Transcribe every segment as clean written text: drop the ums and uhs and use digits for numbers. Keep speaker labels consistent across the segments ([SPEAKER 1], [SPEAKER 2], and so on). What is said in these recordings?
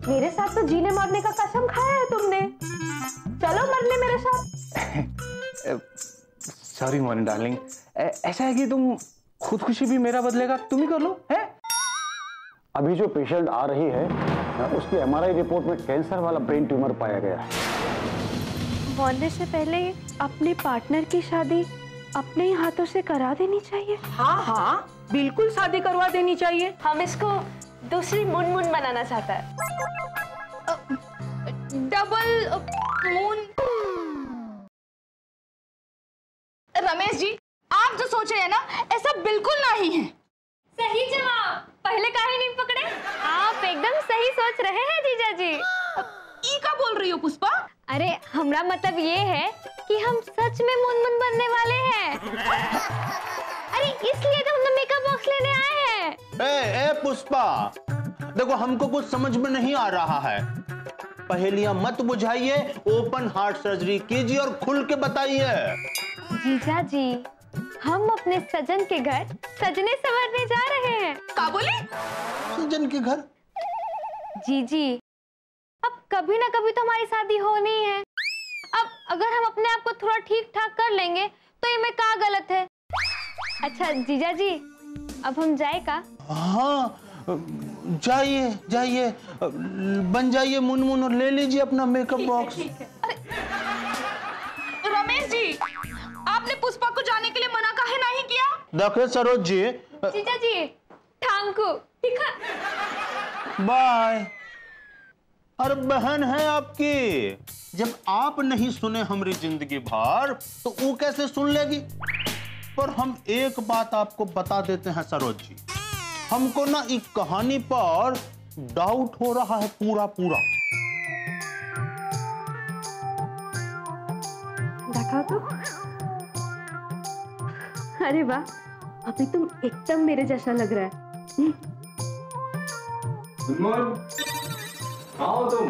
[SPEAKER 1] मेरे साथ तो जीने मरने का कसम खाया है तुमने। चलो मरने मेरे साथ।
[SPEAKER 2] सॉरी मोनी डार्लिंग, ऐसा है कि तुम खुदकुशी भी मेरा बदलेगा तुम ही कर लो है।
[SPEAKER 3] अभी जो पेशेंट आ रही है उसकी एमआरआई रिपोर्ट में कैंसर वाला ब्रेन ट्यूमर पाया गया है।
[SPEAKER 1] मरने से पहले अपने पार्टनर की शादी अपने ही हाथों से करा देनी चाहिए।
[SPEAKER 4] हाँ हाँ बिल्कुल शादी करवा देनी चाहिए।
[SPEAKER 1] हम इसको दूसरी मुनमुन बनाना चाहता है।
[SPEAKER 5] Double moon. रमेश जी, आप जो सोच रहे हैं ना ऐसा बिल्कुल नहीं है।
[SPEAKER 1] सही जवाब। पहले काहे नहीं पकड़े? आप एकदम सही सोच रहे हैं जीजा जी।
[SPEAKER 5] ई का बोल रही हो पुष्पा?
[SPEAKER 1] अरे हमारा मतलब ये है कि हम सच में मुनमुन बनने वाले हैं। अरे इसलिए तो हम मेकअप बॉक्स लेने आए हैं।
[SPEAKER 6] ए पुष्पा, देखो हमको कुछ समझ में नहीं आ रहा है। पहेलियां मत बुझाइए, ओपन हार्ट सर्जरी कीजिए और खुल के बताइए।
[SPEAKER 1] जीजा जी, हम अपने सजन के घर सजने संवरने जा रहे हैं।
[SPEAKER 5] का बोली?
[SPEAKER 6] सजन के घर?
[SPEAKER 1] जी, अब कभी ना कभी तो हमारी शादी होनी ही है। अब अगर हम अपने आप को थोड़ा ठीक ठाक कर लेंगे तो ये में क्या गलत है? अच्छा जीजा जी, अब हम जाए का?
[SPEAKER 6] हाँ जाइए जाइए, बन जाइए मुनमुन और ले लीजिए अपना मेकअप बॉक्स।
[SPEAKER 5] रमेश जी, आपने पुष्पा को जाने के लिए मना काहे नहीं किया?
[SPEAKER 6] देखिए सरोज जी,
[SPEAKER 1] जीजा जी, ठांकू ठीक है।
[SPEAKER 6] बाय। अरे बहन है आपकी, जब आप नहीं सुने हमारी जिंदगी भर तो वो कैसे सुन लेगी? पर हम एक बात आपको बता देते हैं सरोज जी, हमको ना एक कहानी पर डाउट हो रहा है पूरा पूरा।
[SPEAKER 1] देखा तो? अरे वाह, अभी तुम एकदम मेरे जैसा लग रहा है।
[SPEAKER 2] आओ तुम।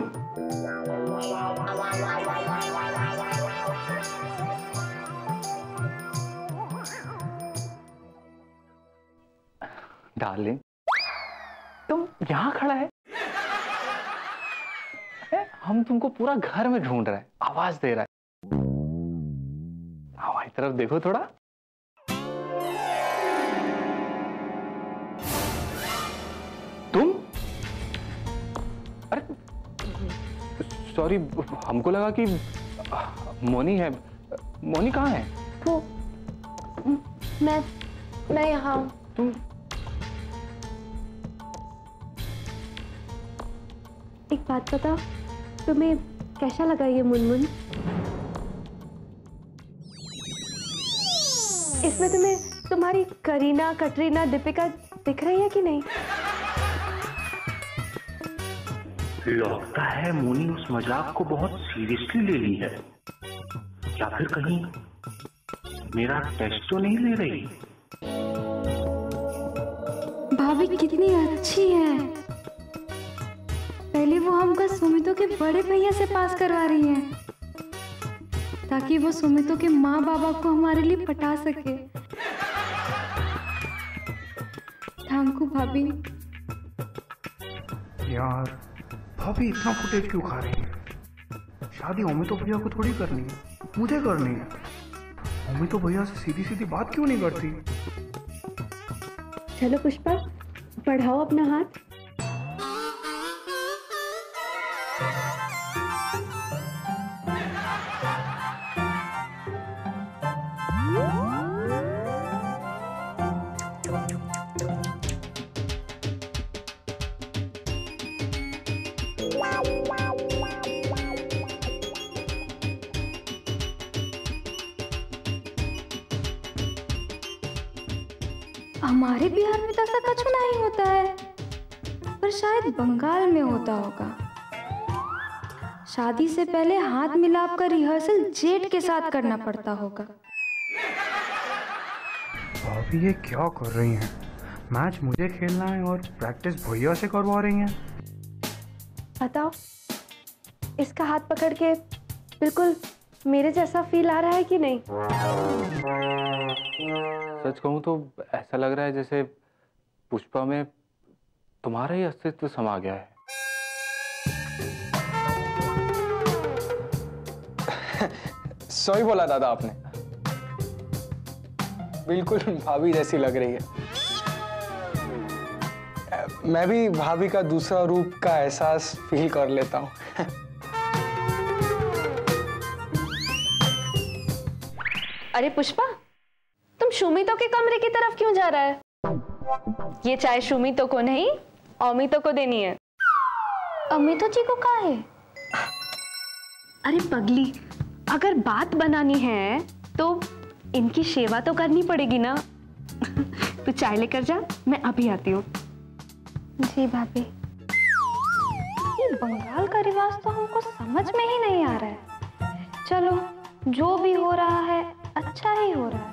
[SPEAKER 2] डार्लिंग, तुम यहाँ खड़ा है? हम तुमको पूरा घर में ढूंढ रहे हैं, आवाज दे रहा है। हमारी तरफ देखो थोड़ा। तुम? अरे सॉरी, हमको लगा कि मोनी है। मोनी कहाँ है?
[SPEAKER 1] वो मैं यहाँ हूँ।
[SPEAKER 2] तुम?
[SPEAKER 1] एक बात बताओ, तुम्हें कैसा लगा ये मुनमुन? इसमें तुम्हें तुम्हारी करीना, कटरीना, दीपिका दिख रही है कि नहीं?
[SPEAKER 7] लगता है मोनी उस मजाक को बहुत सीरियसली ले ली है, या फिर कहीं मेरा टेस्ट तो नहीं ले रही।
[SPEAKER 1] भाभी कितनी अच्छी है। पहले वो हमको सुमितो के बड़े भैया से पास करवा रही हैं, ताकि वो सुमितो के माँ बाबा को हमारे लिए पटा सके। थैंक यू भाभी।
[SPEAKER 7] यार भाभी इतना फुटेज क्यों खा रही है? शादी अमितो भैया को थोड़ी करनी है, मुझे करनी है। अमितो भैया से सीधी सीधी बात क्यों नहीं करती?
[SPEAKER 1] चलो पुष्पा, बढ़ाओ अपना हाथ। हमारे बिहार में तो ऐसा कुछ नहीं होता है, पर शायद बंगाल में होता होगा। शादी से पहले हाथ मिलाप का रिहर्सल जेठ के साथ करना पड़ता होगा।
[SPEAKER 7] भाभी ये क्या कर रही हैं? मैच मुझे खेलना है और प्रैक्टिस भैया से करवा रही हैं।
[SPEAKER 1] बताओ, इसका हाथ पकड़ के बिल्कुल मेरे जैसा फील आ रहा है कि नहीं?
[SPEAKER 2] सच कहूं तो ऐसा लग रहा है जैसे पुष्पा में तुम्हारा ही अस्तित्व समा गया है।
[SPEAKER 8] सही बोला दादा आपने, बिल्कुल भाभी जैसी लग रही है। मैं भी भाभी का दूसरा रूप का एहसास फील कर लेता हूँ।
[SPEAKER 1] अरे पुष्पा, तुम शुमितो के कमरे की तरफ क्यों जा रहा है? ये चाय शुमितो को नहीं, अमितो को देनी है। अमितो जी को कहाँ है? अरे पगली, अगर बात बनानी है तो इनकी सेवा तो करनी पड़ेगी ना। तू चाय लेकर जा, मैं अभी आती हूँ। जी भाभी। ये बंगाल का रिवाज तो हमको समझ में ही नहीं आ रहा है। चलो, जो भी हो रहा है अच्छा ही हो रहा है।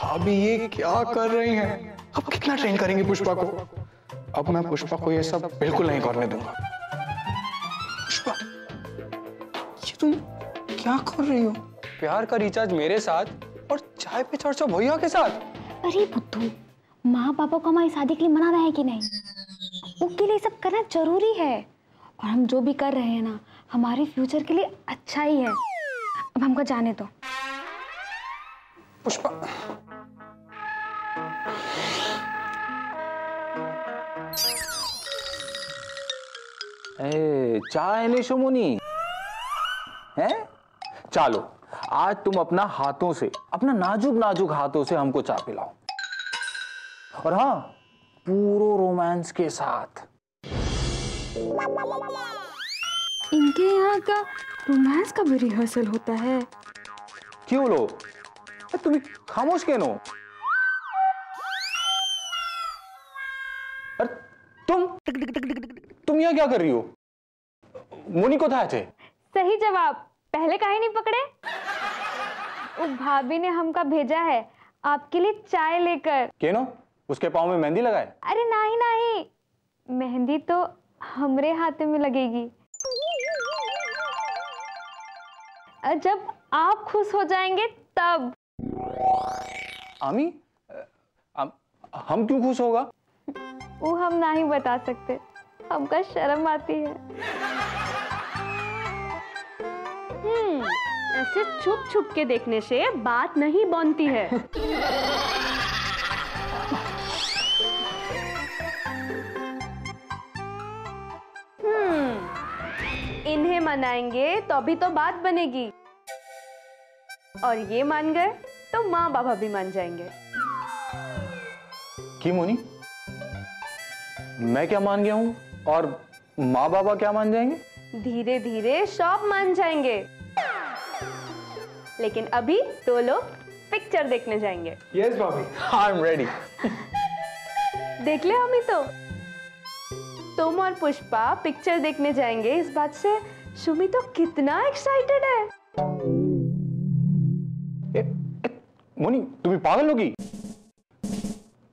[SPEAKER 8] भाभी ये क्या कर रही हैं? अब कितना ट्रेन करेंगी पुष्पा को? अब मैं पुष्पा को ये सब बिल्कुल नहीं करने दूंगा। पुष्पा, ये तुम क्या कर रही हो? प्यार का रिचार्ज मेरे साथ और चाय पे चर्चा भैया के साथ।
[SPEAKER 1] अरे बुद्धू, माँ पापा को हमारी शादी के लिए मना रहे हैं कि नहीं? उसके लिए सब करना जरूरी है। और हम जो भी कर रहे हैं ना, हमारे फ्यूचर के लिए अच्छा ही है। अब हमको जाने दो।
[SPEAKER 8] पुष्पा,
[SPEAKER 2] चाय नहीं सुमुनी है? चलो आज तुम अपना हाथों से, अपना नाजुक नाजुक हाथों से हमको चाय पिलाओ। और हाँ, पूरो रोमांस के साथ।
[SPEAKER 1] इनके यहाँ का रोमांस का भी रिहर्सल होता है।
[SPEAKER 2] क्यों लो, तुम खामोश क्यों हो? अरे तुम यहाँ क्या कर रही हो? मुनी को था थे?
[SPEAKER 1] सही जवाब, पहले काहे नहीं पकड़े? वो भाभी ने हमका भेजा है आपके लिए चाय लेकर।
[SPEAKER 2] क्यों? उसके पाँव में मेहंदी लगाए?
[SPEAKER 1] अरे नहीं नहीं, मेहंदी तो हमरे हाथ में लगेगी जब आप खुश हो जाएंगे तब।
[SPEAKER 2] आमी, हम क्यों खुश होगा?
[SPEAKER 1] वो हम नहीं बता सकते, हमका शर्म आती है। ऐसे छुप छुप के देखने से बात नहीं बनती है। इन्हें मनाएंगे तो अभी तो बात बनेगी, और ये मान गए तो माँ बाबा भी मान जाएंगे।
[SPEAKER 2] क्यों मोनी, मैं क्या मान गया हूँ और माँ बाबा क्या मान जाएंगे?
[SPEAKER 1] धीरे धीरे सब मान जाएंगे, लेकिन अभी दो लोग पिक्चर देखने जाएंगे।
[SPEAKER 8] यस भाभी, आई एम रेडी।
[SPEAKER 1] देख ले हमी तो, तुम और पुष्पा पिक्चर देखने जाएंगे, इस बात से सुमी तो कितना एक्साइटेड है।
[SPEAKER 2] मोनी, तुम पागल होगी?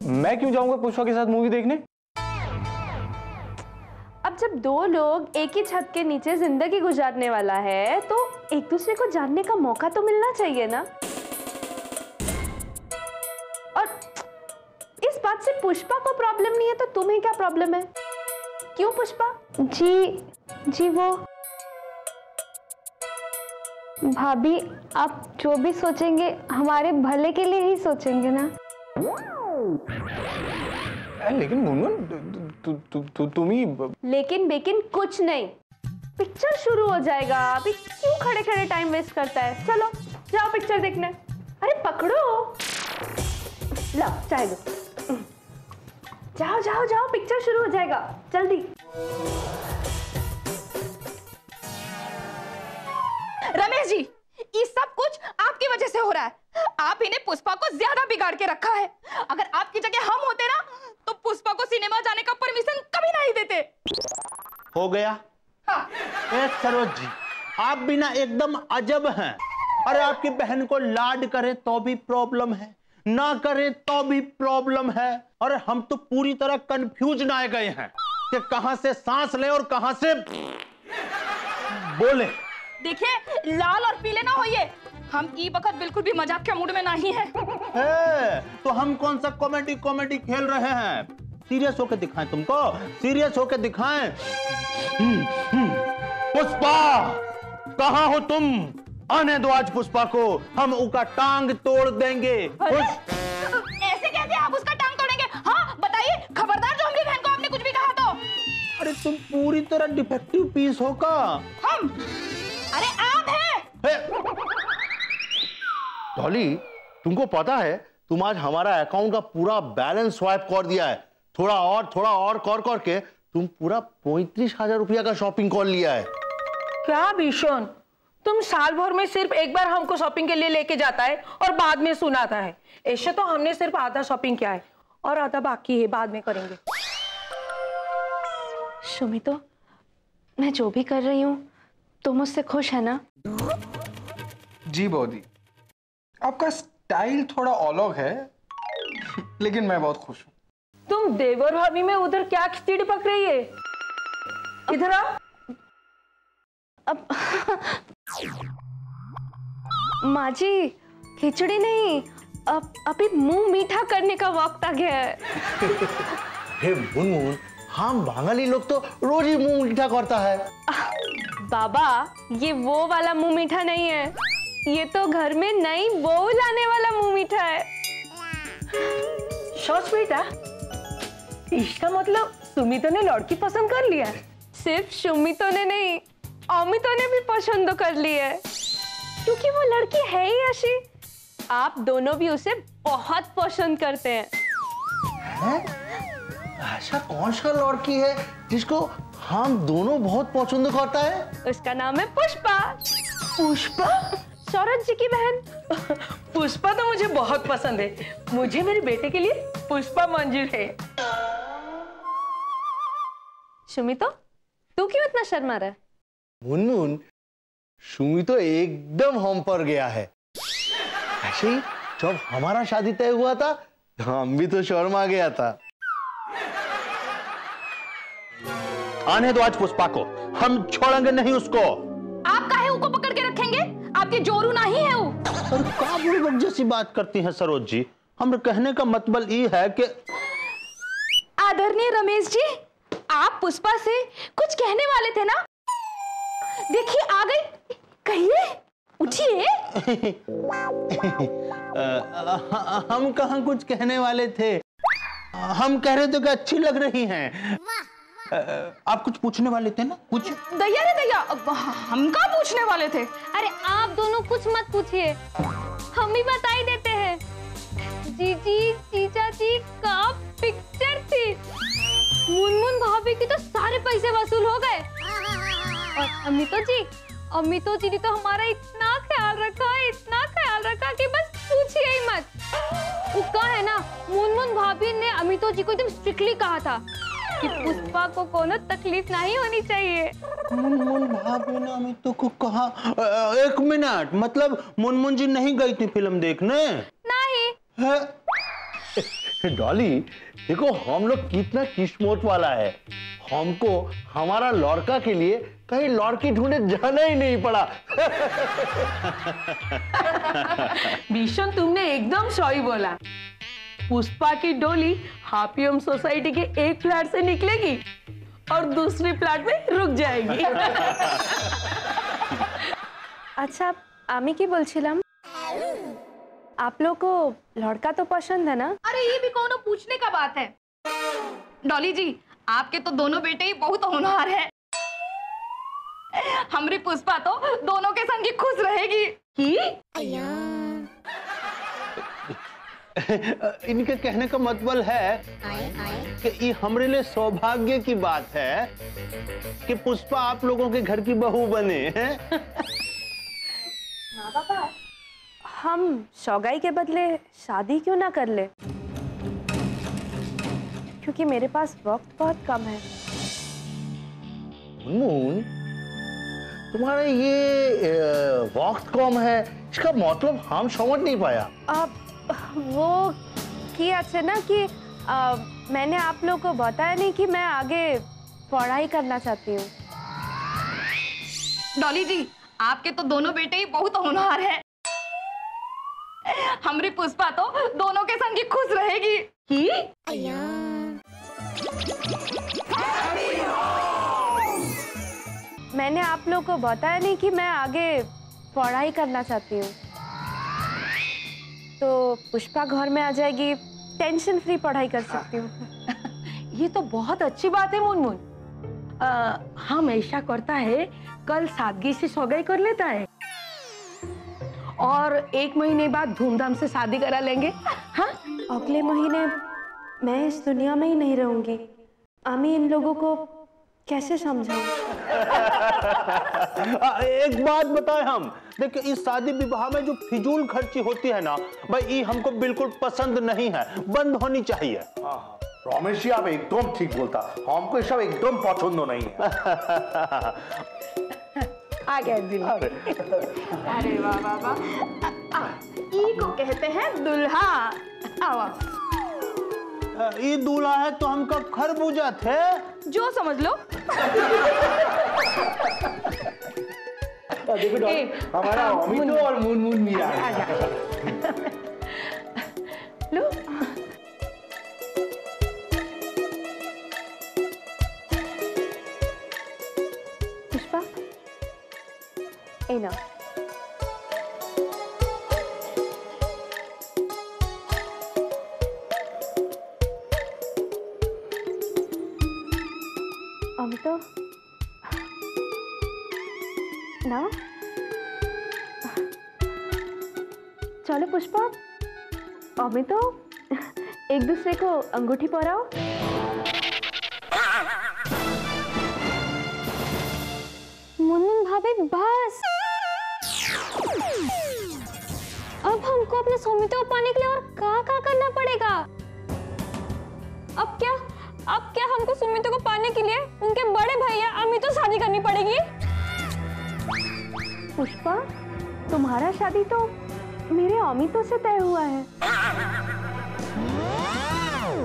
[SPEAKER 2] मैं क्यों जाऊंगा पुष्पा के साथ मूवी देखने?
[SPEAKER 1] अब जब दो लोग एक ही छत के नीचे जिंदगी गुजारने वाला है तो एक दूसरे को जानने का मौका तो मिलना चाहिए ना। और इस बात से पुष्पा को प्रॉब्लम नहीं है तो तुम्हें क्या प्रॉब्लम है? क्यों पुष्पा? जी वो भाभी, आप जो भी सोचेंगे हमारे भले के लिए ही सोचेंगे ना।
[SPEAKER 2] लेकिन गुनगुन, तुम ही
[SPEAKER 1] लेकिन बेकिन कुछ नहीं, पिक्चर शुरू हो जाएगा, अभी क्यों खड़े खड़े टाइम वेस्ट करता है? चलो जाओ पिक्चर देखने। अरे पकड़ो, लो चाय दो, जाओ जाओ जाओ, पिक्चर शुरू हो जाएगा, जल्दी।
[SPEAKER 5] रमेश जी, ये सब कुछ आपकी वजह से हो रहा है। आप ही ने पुष्पा को ज्यादा बिगाड़ के रखा है। अगर आपकी जगह हम होते ना तो पुष्पा को सिनेमा जाने का परमिशन कभी नहीं देते।
[SPEAKER 6] हो गया?
[SPEAKER 5] हाँ।
[SPEAKER 6] सरोज जी, आप भी ना एकदम अजब हैं। अरे आपकी बहन को लाड करे तो भी प्रॉब्लम है, ना करे तो भी प्रॉब्लम है। और हम तो पूरी तरह कंफ्यूज ना गए हैं कि कहां से सांस लें और कहां से बोले।
[SPEAKER 5] देखिए, लाल और पीले ना होइए, हम ई वक्त बिल्कुल भी मजाक के मूड में नहीं है।
[SPEAKER 6] तो हम कौन सा कॉमेडी कॉमेडी खेल रहे हैं? सीरियस होके दिखाएं तुमको, सीरियस होके दिखाएं। पुष्पा, कहाँ हो तुम? आने दो आज पुष्पा को, हम उसका टांग तोड़ देंगे।
[SPEAKER 5] ऐसे कैसे आप उसका टांग तोड़ेंगे? हाँ बताइए, खबरदार जो हमारी बहन को आपने कुछ भी कहा तो।
[SPEAKER 6] अरे तुम पूरी तरह डिफेक्टिव पीस हो का?
[SPEAKER 5] हम? अरे आप हैं।
[SPEAKER 6] डॉली, तुमको पता है तुम आज हमारा अकाउंट का पूरा बैलेंस स्वाइप कर दिया है। थोड़ा और कर करके तुम पूरा 35,000 रुपया का शॉपिंग कर लिया है।
[SPEAKER 4] क्या भीषण, तुम साल भर में सिर्फ एक बार हमको शॉपिंग के लिए लेके जाता है और बाद में सुनाता है। ऐसे तो हमने सिर्फ आधा शॉपिंग किया है और आधा बाकी है, बाद में करेंगे।
[SPEAKER 1] सुमितो, मैं जो भी कर रही हूँ तुम मुझसे खुश है ना?
[SPEAKER 8] जी बॉडी, आपका स्टाइल थोड़ा अलग है, लेकिन मैं बहुत खुश हूँ।
[SPEAKER 4] तुम देवर भाभी में उधर क्या खिचड़ी पक रही है? इधर आओ।
[SPEAKER 1] अब माँ जी, खिचड़ी नहीं, अब अभी मुंह मीठा करने का वक्त आ गया है।
[SPEAKER 6] हे मुनमुन, हम बंगाली लोग तो रोज ही मुंह मीठा करता है।
[SPEAKER 1] बाबा, ये वो वाला मुंह मीठा नहीं है, ये तो घर में नई बहू लाने वाला मुंह मीठा है।
[SPEAKER 4] सच बेटा, इसका मतलब सुमितो ने लड़की पसंद कर लिया?
[SPEAKER 1] सिर्फ सुमितो ने नहीं, अमितो ने भी पसंद कर ली है, क्योंकि वो लड़की है ही ऐसी। आप दोनों भी उसे बहुत पसंद करते हैं।
[SPEAKER 6] ऐसा कौन सा लड़की है जिसको हम दोनों बहुत पसंद करता है?
[SPEAKER 1] उसका नाम है पुष्पा।
[SPEAKER 4] पुष्पा?
[SPEAKER 1] सौरभ जी की बहन।
[SPEAKER 4] पुष्पा तो मुझे बहुत पसंद है। मुझे मेरे बेटे के लिए पुष्पा मंजूर है।
[SPEAKER 1] सुमितो, तू क्यों इतना शर्मा रहा है?
[SPEAKER 6] मुनमुन, सुमी तो एकदम हम पर गया है। ऐसे ही जब हमारा शादी तय हुआ था, हम भी तो शर्मा गया था। आने दो आज पुष्पा को, हम छोड़ेंगे नहीं उसको।
[SPEAKER 5] आप काहे उसको पकड़ के रखेंगे? आपके जोरू नहीं है वो।
[SPEAKER 6] और का बुड़बक जैसी बात करती हैं सरोज जी? हम कहने का मतलब ये है कि
[SPEAKER 5] आदरणीय रमेश जी, आप पुष्पा से कुछ कहने वाले थे ना? देखिए आ गई, कहिए, उठिए।
[SPEAKER 6] हम कहाँ कुछ कहने वाले थे, हम कह रहे थे कि अच्छी लग रही हैं। आप कुछ पूछने वाले थे ना? कुछ
[SPEAKER 5] दैया रे दैया, हम क्या पूछने वाले थे?
[SPEAKER 1] अरे आप दोनों कुछ मत पूछिए, हम ही बता ही देते हैं। जीजी, जीजा जी का पिक्चर थी। मुनमुन भाभी की तो सारे पैसे वसूल हो गए। और अमितो जी ने तो हमारा इतना ख्याल रखा कि बस पूछिए ही मत। वो कहा है ना, मुनमुन भाभी ने अमितो जी को एकदम स्ट्रिक्टली कहा था कि पुष्पा को कोनो तकलीफ नहीं होनी चाहिए।
[SPEAKER 6] मुनमुन भाभी ने अमितो को कहा? एक मिनट, मतलब मुनमुन जी नहीं गई थी फिल्म देखने?
[SPEAKER 1] नहीं
[SPEAKER 6] है। डॉली, देखो हम लोग कितना किस्मत वाला है, हमको हमारा लड़का के लिए कहीं लड़की ढूंढे जाना ही नहीं पड़ा।
[SPEAKER 4] भीषण, तुमने एकदम सही बोला। पुष्पा की डोली हापीएम सोसाइटी के एक फ्लैट से निकलेगी और दूसरे फ्लैट में रुक जाएगी।
[SPEAKER 1] अच्छा, आमी की बोलছিলাম, आप लोग को लड़का तो पसंद है ना?
[SPEAKER 5] अरे ये भी कौन पूछने का बात है। डॉली जी, आपके तो दोनों बेटे ही बहुत होनहार है। हमारी पुष्पा तो दोनों के संग ही खुश रहेगी।
[SPEAKER 6] इनके कहने का मतलब है कि ये हमारे लिए सौभाग्य की बात है कि पुष्पा आप लोगों के घर की बहू बने हैं।
[SPEAKER 1] हम सौगाई के बदले शादी क्यों ना कर ले? क्योंकि मेरे पास वक्त बहुत कम है।
[SPEAKER 6] मुनमुन, तुम्हारा ये वक्त कम है, इसका मतलब हम समझ नहीं पाया।
[SPEAKER 1] अब वो किया है ना कि मैंने आप लोगों को बताया नहीं कि मैं आगे पढ़ाई करना चाहती हूँ।
[SPEAKER 5] डॉली जी, आपके तो दोनों बेटे ही बहुत होनहार है। हमारी पुष्पा तो दोनों के संग ही खुश रहेगी।
[SPEAKER 4] की
[SPEAKER 1] मैंने आप लोगों को बताया नहीं कि मैं आगे पढ़ाई करना चाहती हूँ, तो पुष्पा घर में आ जाएगी, टेंशन फ्री पढ़ाई कर सकती हूँ।
[SPEAKER 4] ये तो बहुत अच्छी बात है मुनमुन। हम ऐसा करता है, कल सादगी से सगाई कर लेता है और 1 महीने बाद धूमधाम से शादी करा लेंगे। हाँ,
[SPEAKER 1] अगले महीने मैं इस दुनिया में ही नहीं रहूंगी। आमी इन लोगों को कैसे समझाऊं?
[SPEAKER 6] एक बात बताएं हम, देखिए इस शादी विवाह में जो फिजूल खर्ची होती है ना भाई, ये हमको बिल्कुल पसंद नहीं है, बंद होनी चाहिए।
[SPEAKER 9] रमेश जी आप एकदम ठीक बोलता, हमको ये सब एकदम पसंद नहीं है।
[SPEAKER 4] आ गया दिल।
[SPEAKER 5] अरे वाह वाह वाह, ई को कहते हैं दुल्हा। आवा,
[SPEAKER 6] ये दूल्हा है तो हम कब खरबूजा थे,
[SPEAKER 5] जो समझ लो।
[SPEAKER 9] देखो हमारा अमित और मुनमुन मीरा
[SPEAKER 4] लो।
[SPEAKER 1] पुष्पा, ए ना, अमितो ना, चलो पुष्पा, अमितो एक दूसरे को अंगूठी पहनाओ। मुनमुन भाभी बस, अब हमको अपने सुमितो को पाने के लिए और क्या करना पड़ेगा? अब क्या हमको सुमितो को पाने के लिए उनके बड़े भैया अमित से शादी करनी पड़ेगी? पुष्पा, तुम्हारा शादी तो मेरे अमितो से तय हुआ है।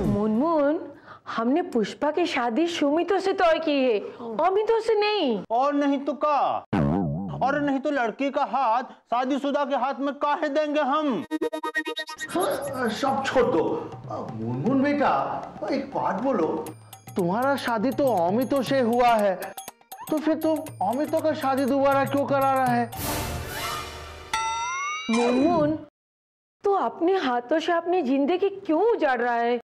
[SPEAKER 4] मुनमुन, हमने पुष्पा की शादी सुमितो से तय की है, अमितो से नहीं।
[SPEAKER 6] और नहीं तो का, और नहीं तो लड़की का हाथ शादीशुदा के हाथ में काहे देंगे हम?
[SPEAKER 9] सब छोड़ दो। मुनमुन बेटा एक बात बोलो, तुम्हारा शादी तो अमितो से हुआ है, तो फिर तुम अमितो का शादी दोबारा क्यों करा रहा है?
[SPEAKER 4] मुनमुन, तो अपने हाथों से अपनी जिंदगी क्यों उजाड़ रहा है?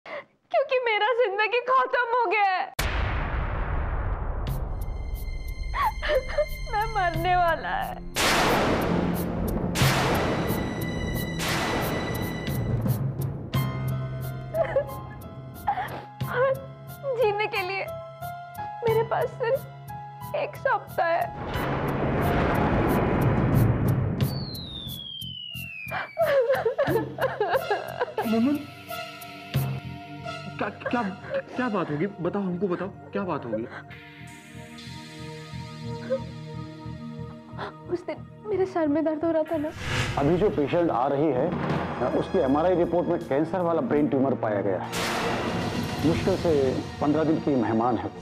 [SPEAKER 1] क्योंकि मेरा जिंदगी खत्म हो गया है। मैं मरने वाला है। और जीने के लिए मेरे पास सिर्फ एक सप्ताह है।
[SPEAKER 2] मुनमुन, क्या क्या बात होगी? बताओ, हमको बताओ, क्या बात होगी?
[SPEAKER 1] उस दिन मेरे सर में दर्द हो रहा था ना।
[SPEAKER 3] अभी जो पेशेंट आ रही है उसकी एमआरआई रिपोर्ट में कैंसर वाला ब्रेन ट्यूमर पाया गया है। मुश्किल से 15 दिन की मेहमान है वो।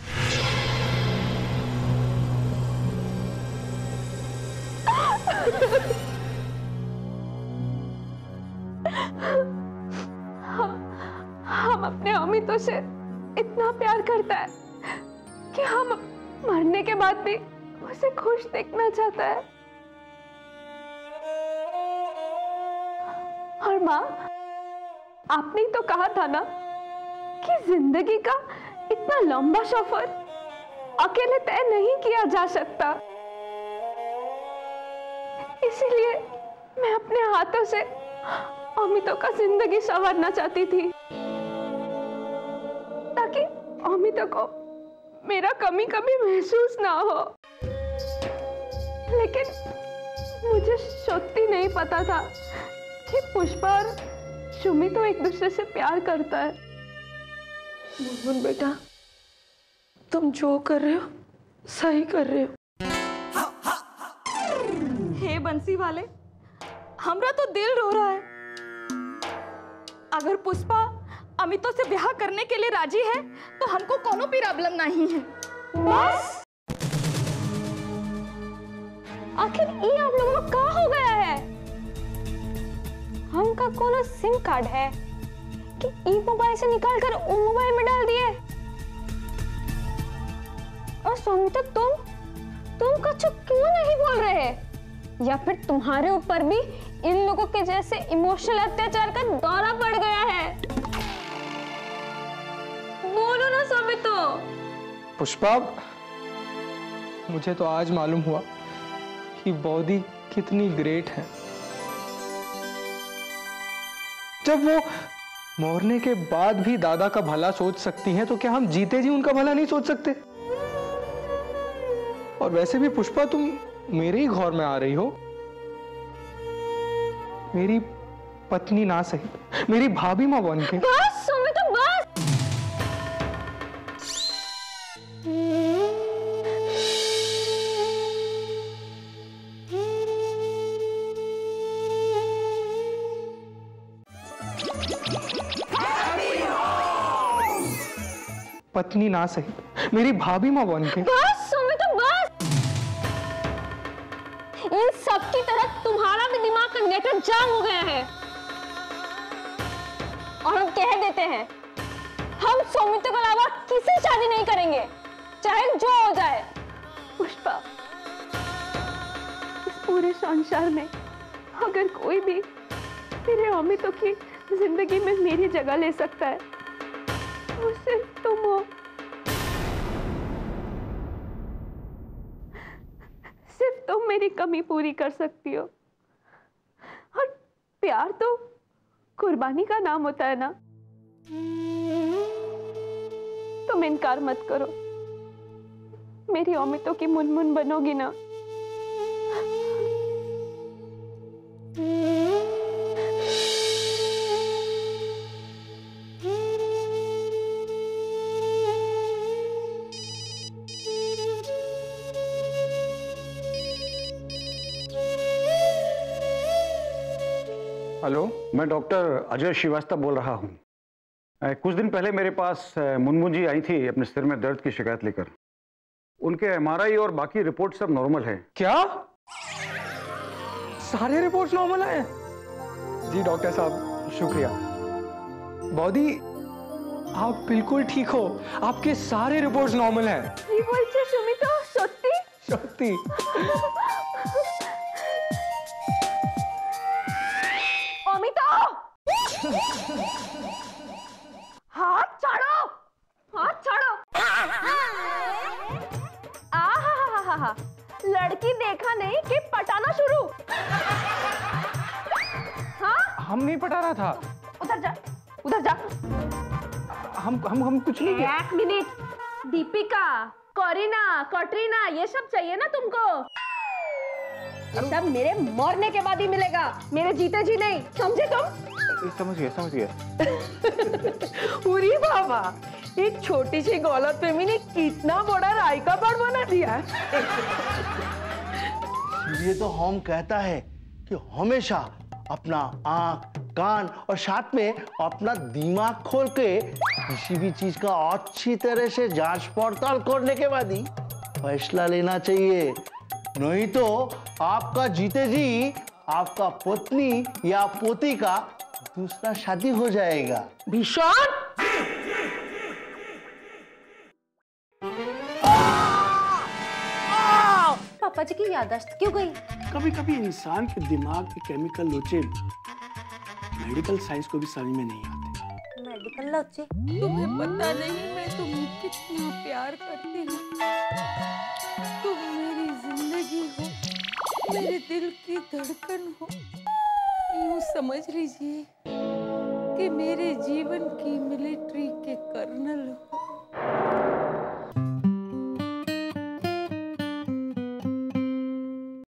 [SPEAKER 1] हम अपने अमितो से इतना प्यार करता है कि हम मरने के बाद भी उसे खुश देखना चाहता है। और माँ, आपने तो कहा था ना कि जिंदगी का इतना लंबा सफर अकेले तय नहीं किया जा सकता। इसीलिए मैं अपने हाथों से अमितो का जिंदगी संवारना चाहती थी, ताकि अमितो को मेरा कमी कभी महसूस ना हो। लेकिन मुझे सच्ची नहीं पता था कि पुष्पा और सुमितो एक दूसरे से प्यार करता है।
[SPEAKER 4] मुनमुन बेटा, तुम जो कर रहे हो सही कर रहे हो।
[SPEAKER 5] हे बंसी वाले, हमरा तो दिल रो रहा है। अगर पुष्पा अमितो से ब्याह करने के लिए राजी है तो हमको कोनो भी प्रॉब्लम नहीं है। बस आखिर ये आप लोगों को क्या हो गया है?
[SPEAKER 1] हम का कौन सिम कार्ड है कि ई मोबाइल से निकाल कर ओ मोबाइल में डाल दिए? और सुमिता तुम कछु क्यों नहीं बोल रहे? या फिर तुम्हारे ऊपर भी इन लोगों के जैसे इमोशनल अत्याचार का दौरा पड़ गया है? बोलो ना सुमिता।
[SPEAKER 8] पुष्पा, मुझे तो आज मालूम हुआ कि बॉडी कितनी ग्रेट है। जब वो मरने के बाद भी दादा का भला सोच सकती हैं, तो क्या हम जीते जी उनका भला नहीं सोच सकते? और वैसे भी पुष्पा, तुम मेरे ही घर में आ रही हो। मेरी पत्नी ना सही, मेरी भाभी मां बन के।
[SPEAKER 1] बस सुमिता, बस।
[SPEAKER 8] पत्नी ना सही, मेरी भाभी मां बन के।
[SPEAKER 1] बस सुमिता, बस। इन सब की तरह तुम्हारा भी दिमाग का नेटवर्क जाम हो गया है। और हम कह देते हैं, हम सुमिता के अलावा किसी शादी नहीं करेंगे, चाहे जो हो जाए।
[SPEAKER 5] पुष्पा, इस पूरे संसार में अगर कोई भी मेरे अमितों की जिंदगी में मेरी जगह ले सकता है, वो सिर्फ तुम हो। सिर्फ तुम मेरी कमी पूरी कर सकती हो। और प्यार तो कुर्बानी का नाम होता है ना। तुम इनकार मत करो, मेरी अमितों की मुनमुन बनोगी ना।
[SPEAKER 3] हेलो, मैं डॉक्टर अजय श्रीवास्तव बोल रहा हूँ। कुछ दिन पहले मेरे पास मुनमुन जी आई थी अपने सिर में दर्द की शिकायत लेकर। उनके एमआरआई और बाकी रिपोर्ट सब नॉर्मल है।
[SPEAKER 8] क्या सारे रिपोर्ट्स नॉर्मल है? जी डॉक्टर साहब, शुक्रिया। बॉडी, आप बिल्कुल ठीक हो, आपके सारे रिपोर्ट्स नॉर्मल हैं।
[SPEAKER 5] কি বলছে সুমিতা? সত্যি?
[SPEAKER 8] सत्ती।
[SPEAKER 5] अमिता, हाथ छोड़ो, हाथ छोड़ो। आहा, लड़की देखा नहीं कि पटाना शुरू। हाँ,
[SPEAKER 8] हम नहीं पटा रहा था।
[SPEAKER 5] उधर जा, उधर जा।
[SPEAKER 8] हम कुछ नहीं किया।
[SPEAKER 5] एक मिनट, दीपिका, करीना, कटरीना, ये सब चाहिए ना तुमको? ये सब मेरे मरने के बाद ही मिलेगा, मेरे जीते जी नहीं, समझे तुम?
[SPEAKER 2] समझ गया।
[SPEAKER 4] उरी बाबा, एक छोटी सी गलतफहमी ने कितना बड़ा राय का बाढ़ बना दिया।
[SPEAKER 9] ये तो हम कहता है कि हमेशा अपना आंख, कान और साथ में अपना दिमाग खोल के किसी भी चीज का अच्छी तरह से जांच पड़ताल करने के बाद ही फैसला लेना चाहिए। नहीं तो आपका जीते जी आपका पत्नी या पोती का दूसरा शादी हो जाएगा।
[SPEAKER 4] भीषण,
[SPEAKER 5] पापा जी की याददाश्त क्यों गई?
[SPEAKER 7] कभी कभी इंसान के दिमाग के केमिकल लोचे मेडिकल साइंस को भी समझ में नहीं आते।
[SPEAKER 5] मेडिकल लोचे?
[SPEAKER 4] तुम्हें पता नहीं मैं तुम्हें कितना प्यार करती हूँ। तुम मेरी जिंदगी हो, मेरे दिल की धड़कन हो। यूँ समझ लीजिए कि मेरे जीवन की मिलिट्री के कर्नल हो।